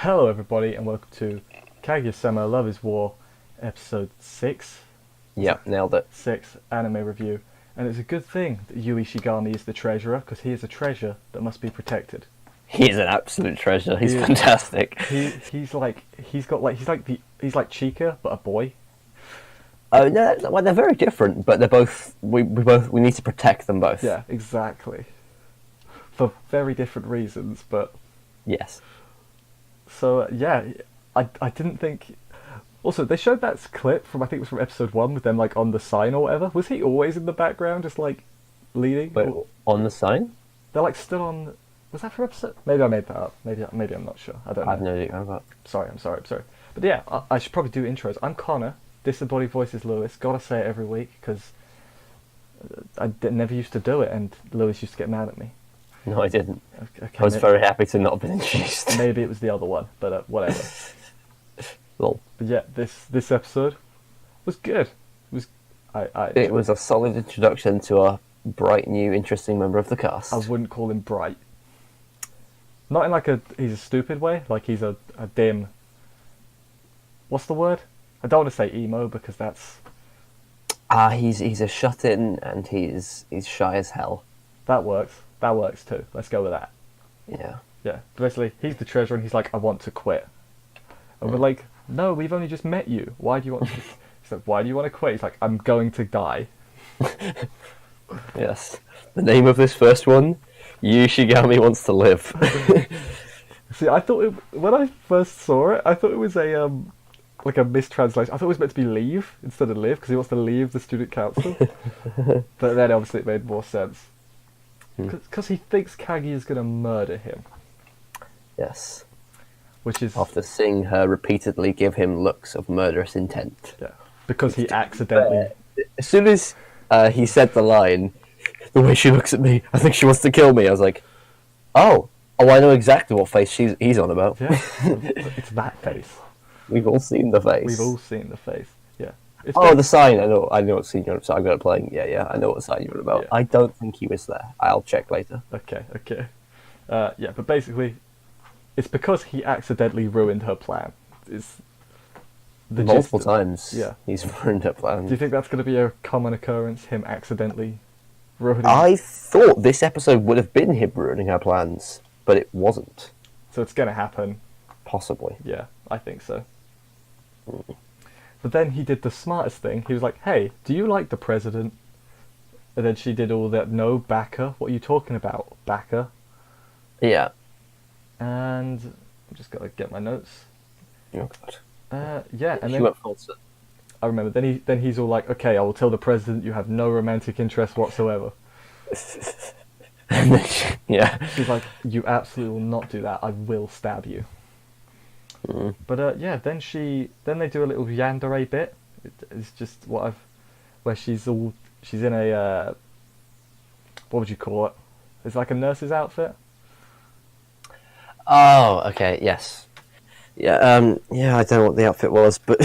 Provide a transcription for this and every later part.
Hello, everybody, and welcome to Kaguya-sama Love is War, episode 6. Yep, nailed it. 6 anime review. And it's a good thing that Yui Shigami is the treasurer, because he is a treasure that must be protected. He's an absolute treasure. He's fantastic. He's like Chica, but a boy. Oh no, well, they're very different, but they're both. We need to protect them both. Yeah, exactly. For very different reasons, but Yes. so yeah, I didn't think. Also, they showed that clip from, I think it was from episode 1 with them like on the sign or whatever. Was he always in the background, just like leading? Wait, on the sign? They're like stood on. Was that for episode? Maybe I made that up. Maybe I'm not sure. I don't know. I have no idea about. Sorry, I'm sorry. But yeah, I should probably do intros. I'm Connor. Disembodied voice is Lewis. Gotta say it every week because never used to do it, and Lewis used to get mad at me. No, I didn't. Okay, I was very happy to not have been introduced. Maybe it was the other one, but whatever. Lol. But yeah, this episode was good. It was a solid introduction to a bright, new, interesting member of the cast. I wouldn't call him bright. Not in like he's a stupid way, like he's a dim. What's the word? I don't want to say emo because that's. He's a shut-in and he's shy as hell. That works. That works too. Let's go with that. Yeah. Yeah. Basically, he's the treasurer and he's like, I want to quit. And we're like, no, we've only just met you. Why do you want to... He's like, why do you want to quit? He's like, I'm going to die. Yes. The name of this first one, Yu Shigami Wants to Live. See, I thought when I first saw it, I thought it was a like a mistranslation. I thought it was meant to be leave instead of live because he wants to leave the student council. But then obviously it made more sense because he thinks Kagi is going to murder him. Yes. Which is After seeing her repeatedly give him looks of murderous intent. yeah, because he accidentally. As soon as he said the line, the way she looks at me, I think she wants to kill me. I was like, oh, I know exactly what face he's on about. Yeah, it's that face. We've all seen the face. We've all seen the face. Yeah. It's the sign. I know what scene you're on. So I've got it playing. Yeah. I know what sign you're on about. Yeah. I don't think he was there. I'll check later. Okay. Yeah, but basically, it's because he accidentally ruined her plan. It's the Multiple gist- times. Yeah. He's ruined her plan. Do you think that's going to be a common occurrence? Him accidentally ruining. I thought this episode would have been him ruining her plans, but it wasn't. So it's going to happen. Possibly. Yeah, I think so. But then he did the smartest thing. He was like, "Hey, do you like the president?" And then she did all that. No, backer. What are you talking about, backer? Yeah. And I'm just gotta get my notes. Oh god. Yeah, and She then went full set. I remember. Then he's all like, "Okay, I will tell the president you have no romantic interest whatsoever." And then yeah. She's like, "You absolutely will not do that. I will stab you." But yeah, then they do a little yandere bit. It's just where she's in a what would you call it? It's like a nurse's outfit. Oh, okay, yes. Yeah, I don't know what the outfit was, but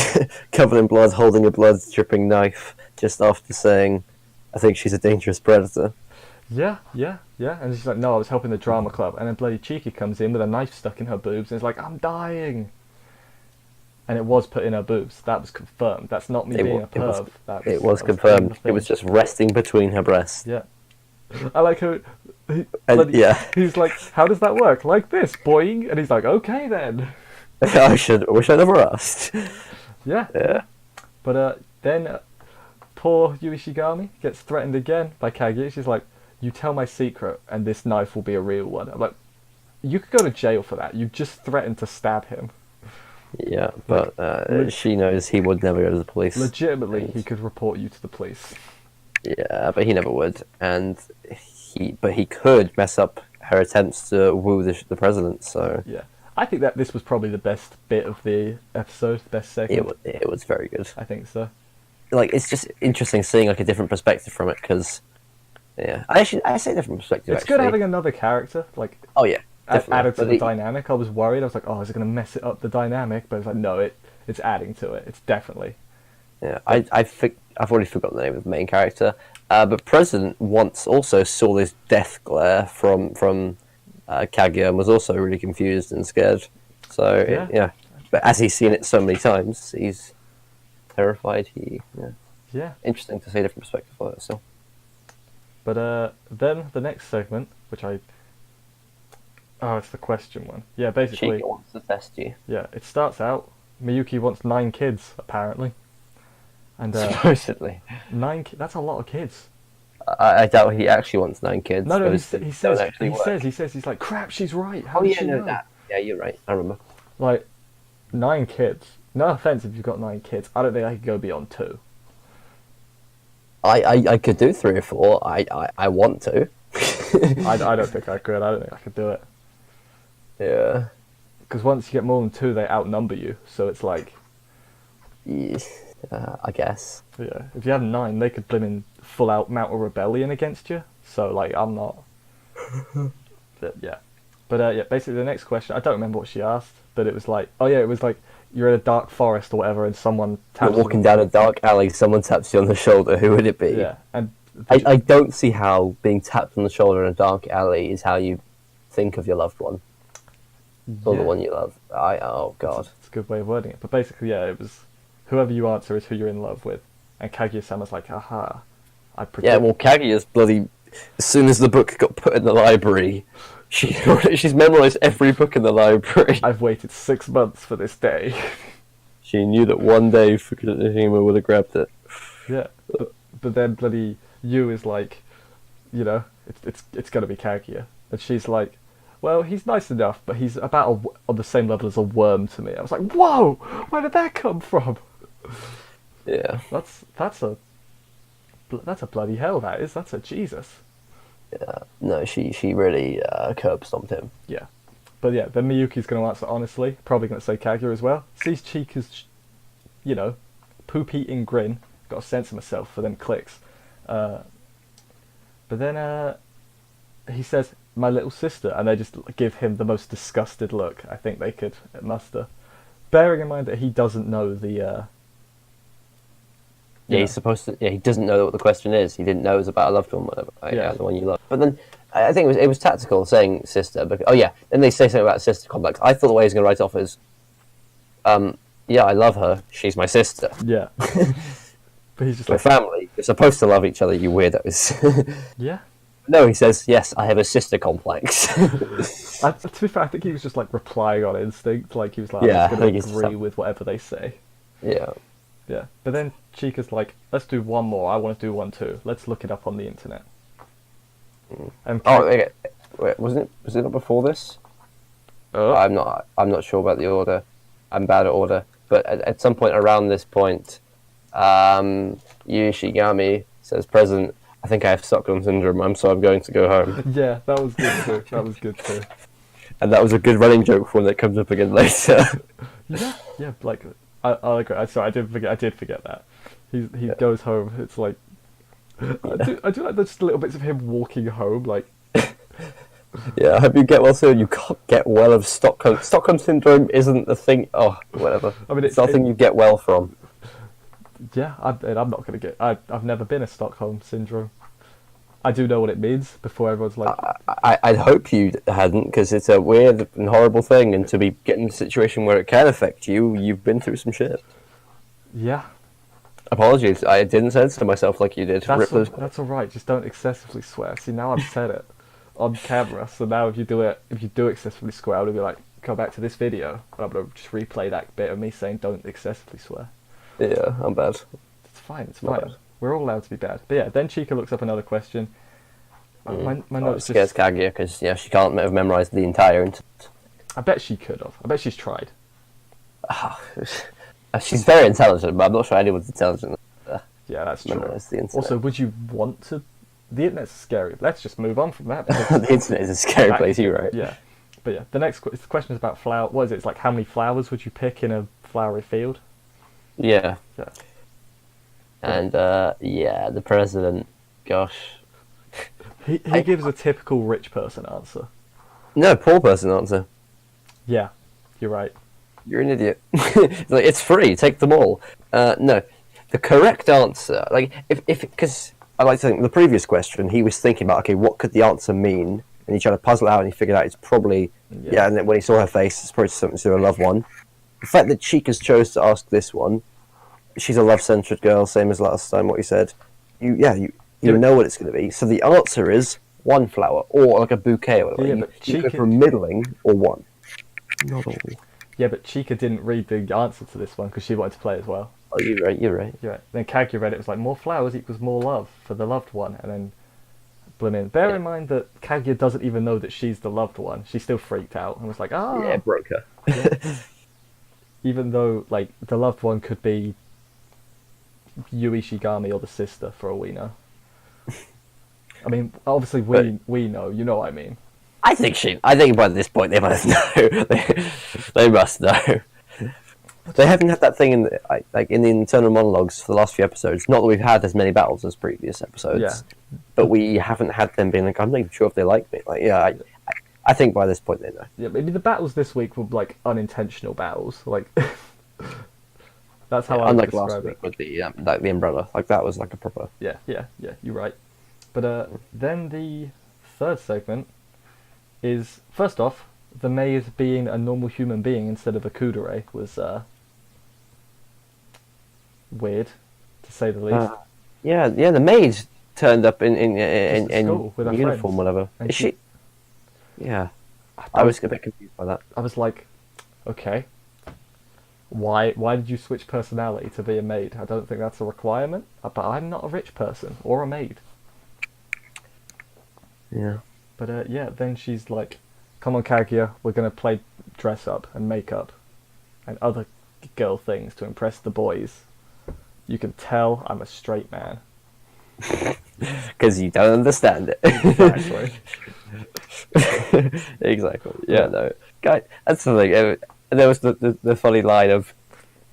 covered in blood, holding a blood dripping knife, just after saying, I think she's a dangerous predator. Yeah. And she's like, "No, I was helping the drama club." And then bloody Cheeky comes in with a knife stuck in her boobs and is like, "I'm dying." And it was put in her boobs. That was confirmed. That's not me being a perv. It was confirmed. It was just resting between her breasts. Yeah. I like how he's like, "How does that work?" "Like this, boing." And he's like, "Okay then." I wish I never asked. Yeah. But then poor Yui Shigami gets threatened again by Kaguya. She's like, "You tell my secret and this knife will be a real one." I'm like, you could go to jail for that. You just threatened to stab him. Yeah, but she knows he would never go to the police. Legitimately, he could report you to the police. Yeah, but he never would, and he could mess up her attempts to woo the president. So yeah, I think that this was probably the best bit of the episode, the best segment. it was very good. I think so. Like, it's just interesting seeing like a different perspective from it because I say different perspective. It's good having another character like added to the dynamic. I was worried. I was like, "Oh, is it going to mess it up the dynamic?" But it's like, no, it's adding to it. It's definitely. Yeah, I've already forgotten the name of the main character, but President once also saw this death glare from Kaguya and was also really confused and scared. So Yeah. yeah, but as he's seen it so many times, he's terrified. Yeah. Interesting to see a different perspective of it. So, But then the next segment, which it's the question one. Yeah, basically, Chica wants to test you. yeah, it starts out. Miyuki wants 9 kids apparently, and Supposedly, 9. That's a lot of kids. I doubt he actually wants 9 kids. No, Those he don't says actually work. he's like, crap, she's right. How Oh did yeah, she no, know? that. Yeah, you're right. I remember. Like 9 kids. No offense if you've got 9 kids. I don't think I could go beyond 2. I could do 3 or 4. I want to. I don't think I could. I don't think I could do it. Yeah. Because once you get more than 2, they outnumber you. So it's like, Yeah, I guess. yeah, if you have 9, they could blimmin' full out mount a rebellion against you. So like, I'm not. But, yeah. But yeah, basically the next question, I don't remember what she asked, but it was like, oh yeah, it was like, you're in a dark forest or whatever, and someone taps You're walking down a dark alley, someone taps you on the shoulder. Who would it be? Yeah, and I don't see how being tapped on the shoulder in a dark alley is how you think of your loved one. Or the one you love. Oh god. It's a good way of wording it. But basically, yeah, it was whoever you answer is who you're in love with. And Kaguya-sama's like, aha, I predict. Yeah, well, Kaguya's bloody. As soon as the book got put in the library, she's memorized every book in the library. I've waited 6 months for this day. She knew that one day Fukushima would have grabbed it. Yeah, but then bloody you is like, you know, it's gonna be Kaguya, and she's like, well, he's nice enough, but he's about on the same level as a worm to me. I was like, whoa, where did that come from? Yeah. That's a bloody hell. That's a Jesus. Yeah. No, she really curb stomped him. Yeah, but yeah, then Miyuki's going to answer honestly. Probably going to say Kaguya as well. Sees Chika's, you know, poop-eating grin. Got a sense of myself for them clicks. But then he says, my little sister, and they just give him the most disgusted look I think they could muster. Bearing in mind that he doesn't know the... Yeah, he's supposed to. Yeah, he doesn't know what the question is. He didn't know it was about a loved one, whatever. Yeah, the one you love. But then I think it was tactical saying sister. Because, oh yeah, then they say something about sister complex. I thought the way he's going to write off is, yeah, I love her. She's my sister. Yeah. But he's just We're like... family. You're supposed to love each other, you weirdos. Yeah. No, he says, yes, I have a sister complex. To be fair, I think he was just like replying on instinct. Like he was like, Yeah, I'm just going to agree with whatever they say. Yeah. Yeah. But then Chica's like, let's do one more. I want to do one too. Let's look it up on the internet. And Okay. Wait, was it not before this? Oh. I'm not sure about the order. I'm bad at order. But at some point around this point, Yushigami says, "Present. I think I have Stockholm syndrome. I'm going to go home." Yeah, that was good too. That was good too. And that was a good running joke when it comes up again later. Yeah. Like I agree. Sorry, I did forget that. He goes home. It's like I do like just little bits of him walking home. Like Yeah, I hope you get well soon. You can't get well of Stockholm. Stockholm syndrome isn't the thing. Oh, whatever. I mean, it's nothing you get well from. Yeah, I'm not gonna get. I've never been a Stockholm syndrome. I do know what it means. Before everyone's like, I'd hope you hadn't, because it's a weird and horrible thing, and to be getting in a situation where it can affect you, you've been through some shit. Yeah. Apologies, I didn't say it to myself like you did. That's all right. Just don't excessively swear. See, now I've said it on camera, so now if you do excessively swear, I'm gonna be like, go back to this video, and I'm gonna just replay that bit of me saying don't excessively swear. Yeah, I'm bad. It's fine. It's Not fine. bad. We're all allowed to be bad. But yeah, then Chica looks up another question. My notes scares Kaguya because she can't have memorized the entire internet. I bet she could have. I bet she's tried. She's very intelligent, but I'm not sure anyone's intelligent. Yeah, that's true. Memorize the internet. Also, would you want to? The internet's scary. Let's just move on from that. The internet is a scary place. You're right. Yeah, but yeah, the next question is about flower. What is it? It's like how many flowers would you pick in a flowery field? Yeah. Yeah. And the president. Gosh. He gives a typical rich person answer. No, poor person answer. Yeah, you're right. You're an idiot. It's like, it's free. Take them all. No, the correct answer, like if because I like to think the previous question, he was thinking about, okay, what could the answer mean and he tried to puzzle it out, and he figured out it's probably and then when he saw her face, it's probably something to her loved one. The fact that Chica's chose to ask this one, she's a love-centered girl, same as last time. What you said, you know what it's going to be. So the answer is one flower or like a bouquet or whatever. Yeah, but you go for middling or one. Not all. Yeah, but Chica didn't read the answer to this one because she wanted to play as well. Oh, you're right. You're right. Then Kaguya read it was like more flowers equals more love for the loved one, and then blimmin'. Bear in mind that Kaguya doesn't even know that she's the loved one. She still freaked out and was like, "Ah." Yeah, broke her. Yeah. Even though like the loved one could be Yui Shigami or the sister for all we know. I mean, obviously we know. You know what I mean. I think by this point they must know. They must know. They haven't had that thing in the internal monologues for the last few episodes. Not that we've had as many battles as previous episodes, but we haven't had them being like, I'm not even sure if they like me. Like, yeah, I think by this point they know. Yeah, maybe the battles this week were like unintentional battles. Like that's how I unlike describe last week it. with the like the umbrella. Like that was like a proper. Yeah. You're right. But then the third segment is first off the maid being a normal human being instead of a kudere was weird, to say the least. Yeah. The maid turned up in school with her uniform, friends. whatever. And Is she? Yeah. I was a bit confused by that. I was like, okay, why did you switch personality to be a maid? I don't think that's a requirement. But I'm not a rich person or a maid. Yeah. But then she's like, come on, Kaguya, we're gonna play dress up and makeup and other girl things to impress the boys. You can tell I'm a straight man. Because you don't understand it. Exactly. Exactly. Yeah, no. Guy, that's the thing. There was the funny line of,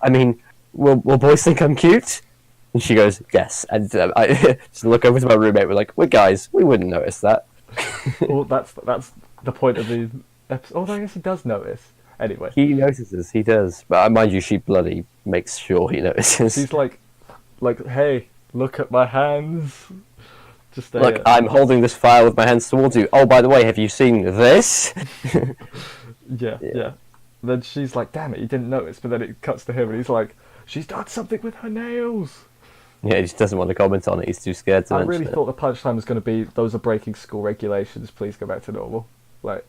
I mean, will boys think I'm cute? And she goes, yes. And I just look over to my roommate. We're like, we're guys. We wouldn't notice that. Well, that's the point of the episode. Oh, I guess he does notice. Anyway. He notices. He does. But mind you, she bloody makes sure he notices. She's like, hey, look at my hands. Just look, I'm holding this file with my hands towards you. Oh, by the way, have you seen this? Yeah. Then she's like, damn it, you didn't notice. But then it cuts to him and he's like, she's done something with her nails. Yeah, he just doesn't want to comment on it. He's too scared to mention it. I really thought the punchline was going to be, those are breaking school regulations, please go back to normal. Like,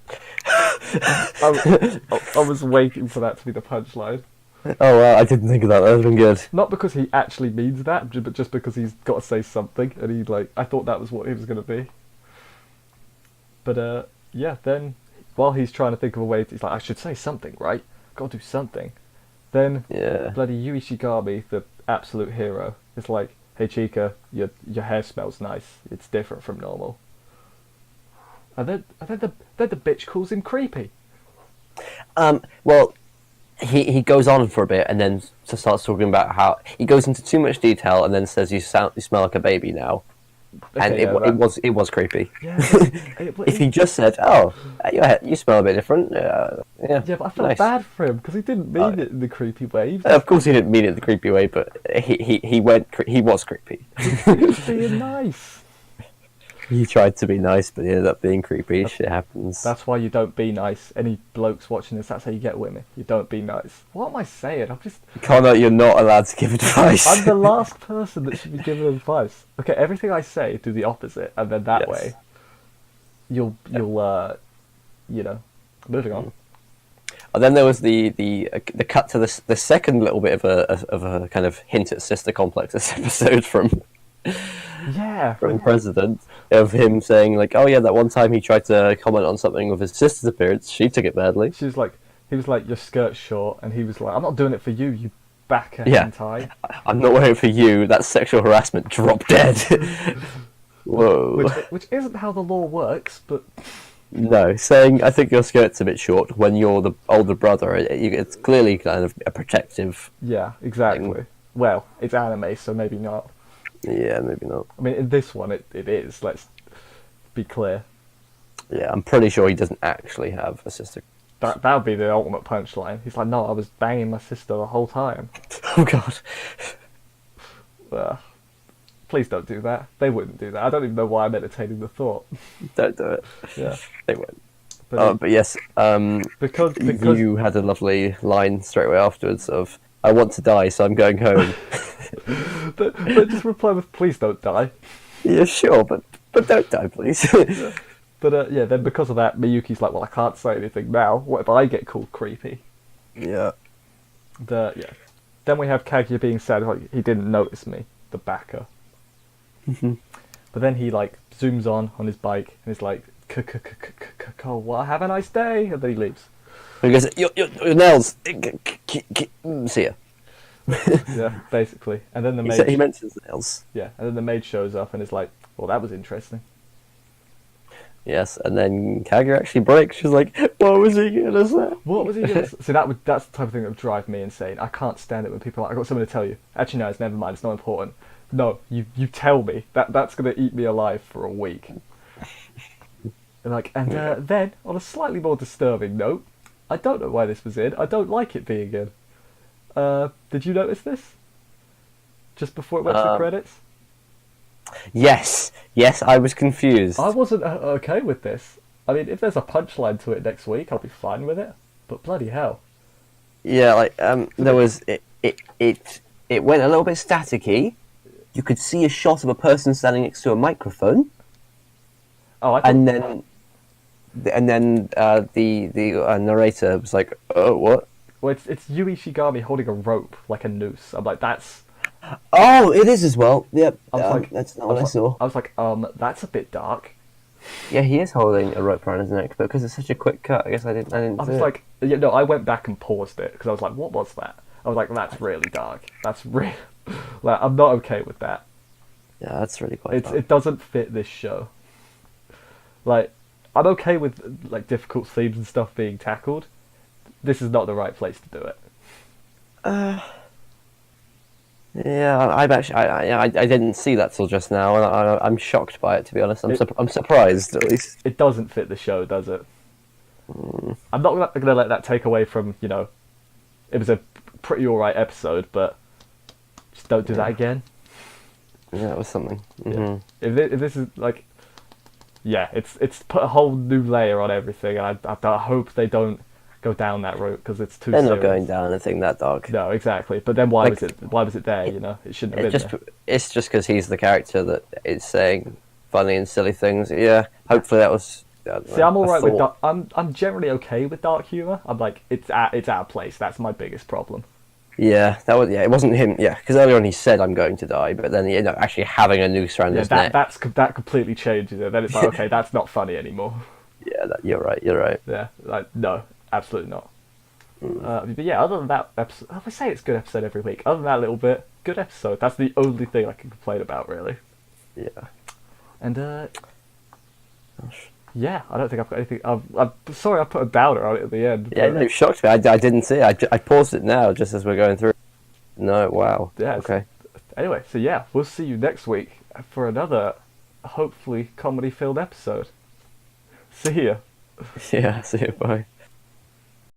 I was waiting for that to be the punchline. Oh, wow, I didn't think of that. That would have been good. Not because he actually means that, but just because he's got to say something, and I thought that was what he was going to be. But, then, while he's trying to think of a way, he's like, I should say something, right? Got to do something. Then, bloody Yui Shigami, the absolute hero, is like, hey Chica, your hair smells nice. It's different from normal. And then the bitch calls him creepy. Well, he goes on for a bit and then starts talking about how he goes into too much detail and then says you smell like a baby now. Okay, and it was creepy. Yeah, if he just said, "Oh, you smell a bit different," yeah, but I felt bad for him because he didn't mean it in the creepy way. Of course, he didn't mean it in the creepy way, but he was creepy. He was being nice. He tried to be nice, but he ended up being creepy. Shit happens. That's why you don't be nice. Any blokes watching this, that's how you get women. You don't be nice. What am I saying? I'm just... Connor, you're not allowed to give advice. I'm the last person that should be giving advice. Okay, everything I say, do the opposite, and then that way, you'll moving on. And then there was the cut to the second little bit of a kind of hint at sister complex this episode from President, of him saying like, oh yeah, that one time he tried to comment on something with his sister's appearance, she took it badly. He was like, your skirt's short, and he was like, I'm not doing it for you, you backer hentai. I'm not wearing it for you. That's sexual harassment. Drop dead. Whoa. Which isn't how the law works, but. No, saying I think your skirt's a bit short when you're the older brother, it's clearly kind of a protective. Yeah, exactly. Thing. Well, it's anime, so maybe not. Yeah, maybe not. I mean, in this one, it is. Let's be clear. Yeah, I'm pretty sure he doesn't actually have a sister. That would be the ultimate punchline. He's like, no, I was banging my sister the whole time. Oh, God. Please don't do that. They wouldn't do that. I don't even know why I'm entertaining the thought. Don't do it. Yeah. They won't. But, But yes, because you had a lovely line straight away afterwards of, I want to die, so I'm going home. but just reply with, please don't die. Yeah, sure, but don't die, please. But yeah, then because of that, Miyuki's like, well, I can't say anything now. What if I get called creepy? Yeah. Yeah. Then we have Kaguya being sad, like, he didn't notice me, the backer. But then he like zooms on his bike and is like, well, have a nice day, and then he leaves. He goes, your nails. See ya. Yeah, basically. And then the maid. He mentions nails. Yeah, and then the maid shows up and is like, well, that was interesting. Yes, and then Kaguya actually breaks. She's like, what was he gonna say? What was he gonna say? See, that's the type of thing that would drive me insane. I can't stand it when people are like, I got something to tell you. Actually, no, it's never mind. It's not important. No, you tell me. That's gonna eat me alive for a week. And then, on a slightly more disturbing note, I don't know why this was in. I don't like it being in. Did you notice this? Just before it went to the credits? Yes, I was confused. I wasn't okay with this. I mean, if there's a punchline to it next week, I'll be fine with it. But bloody hell. Yeah, like, there was... It went a little bit staticky. You could see a shot of a person standing next to a microphone. Oh, I thought... And then the narrator was like, "Oh, what?" Well, it's Yui Shigami holding a rope like a noose. I'm like, that's... Oh, it is as well. Yep. I was like, that's not what I saw. I was like, that's a bit dark. Yeah, he is holding a rope around his neck, but because it's such a quick cut, I guess I didn't. I was like, yeah, no, I went back and paused it because I was like, what was that? I was like, that's really dark. That's real. Like, I'm not okay with that. Yeah, that's really quite dark. It doesn't fit this show. Like, I'm okay with like difficult themes and stuff being tackled. This is not the right place to do it. Yeah, I didn't see that till just now, and I'm shocked by it. To be honest, I'm surprised at least. It doesn't fit the show, does it? I'm not going to let that take away from, it was a pretty alright episode, but just don't do that again. Yeah, it was something. Yeah. If this is like, yeah, it's put a whole new layer on everything, and I hope they don't go down that route because it's too. They're serious. not going down anything that dark. No, exactly. But then why was it there? It shouldn't have been there. It's just because he's the character that is saying funny and silly things. Yeah, hopefully that was. See, I'm alright with dark. I'm generally okay with dark humor. I'm like, it's out of place. That's my biggest problem. Yeah, it wasn't him. Yeah, because earlier on he said I'm going to die, but then actually having a noose around his neck. That completely changes it. Then it's like, okay, that's not funny anymore. Yeah, you're right. Yeah, like no, absolutely not. But yeah, other than that episode, I say it's a good episode every week. Other than that little bit, good episode. That's the only thing I can complain about, really. Yeah. And yeah, I don't think I've got anything. I'm sorry I put a downer on it at the end. Yeah, no, it shocked me. I didn't see it. I paused it now just as we're going through. No, wow. Yeah. Okay. Anyway, so yeah, we'll see you next week for another, hopefully, comedy-filled episode. See ya. Yeah, see you. Bye.